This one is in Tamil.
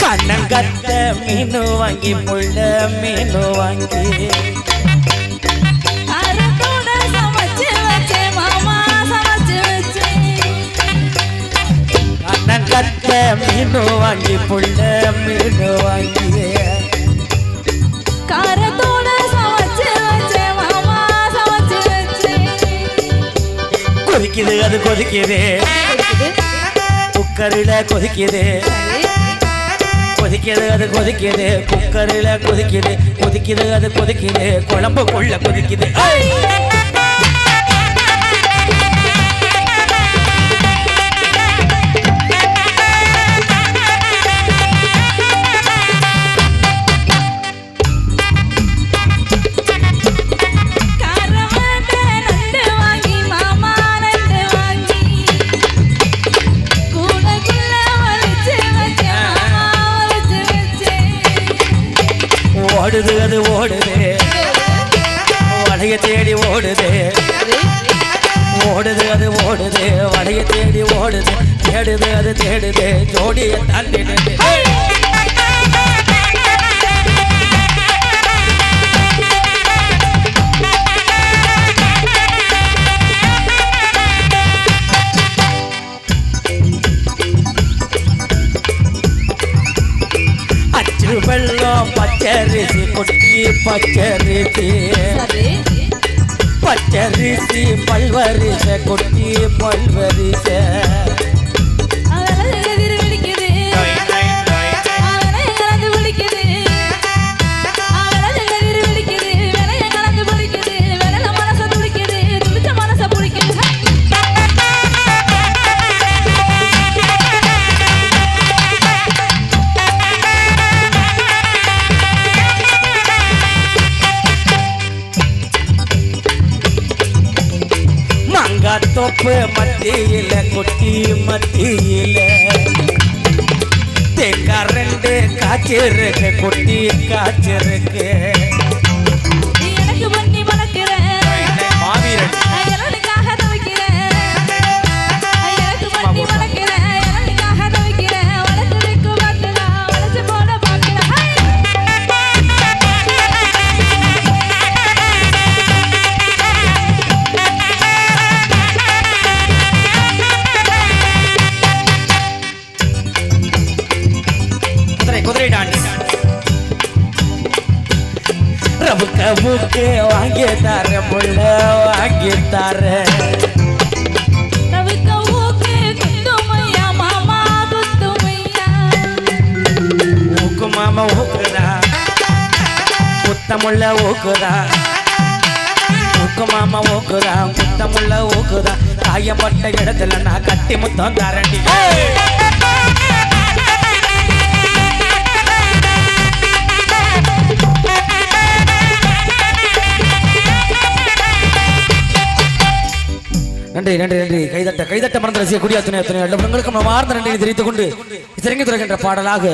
கண்ணங்கத்த மீனு வாங்கி புள்ள மீனு வாங்கி கண்ணங்கத்த மீனு வாங்கி புள்ள மீனு வாங்கி காரத்தோட சமைச்சு வச்சே மாமா சமைச்சு வச்சே. கொதிக்குது அது கொதிக்குது குக்கரில கொதிக்குது கொதிக்குது அது கொதிக்குது குக்கரில கொதிக்குது கொதிக்குது அது கொதிக்குது குழம்புக்குள்ள கொதிக்குது. ஓடுது அது ஓடுது வளைய தேடி ஓடுது ஓடுது அது ஓடுது வளைய தேடி ஓடுது தேடுது அது தேடுது ஜோடியை தாண்டிடுது. அச்சு வெள்ளம் பச்சரிசி கொட்டி பச்சரிசி பச்சரிசி பல்வரிசை கொட்டி பல்வரிசை தோப்பு மத்தியில கொட்டி மத்தியில தேங்காய் ரெண்டு காய்ச்சிருக்கு கொட்டி காய்ச்சிருக்கு மாவீரன் ரவுக்க மூக்கு வாங்கி தர புள்ள வாங்கி தர ஊக்கு மாமா ஊக்குதா குத்தமுள்ள ஊக்குதா ஊக்கு மாமா ஊக்குதா குத்தமுள்ள ஊக்குதா காயப்பட்ட இடத்துல நான் கட்டி முத்தம் தரண்டி. நன்றி நன்றி நன்றி. கைதட்ட கைதட்ட மறந்த ரசிக குடியாத்துணை அத்துணை உங்களுக்கு நம்ம வார்ந்த நன்றி தெரிவித்துக் கொண்டு இசைங்க துறைகின்ற பாடலாக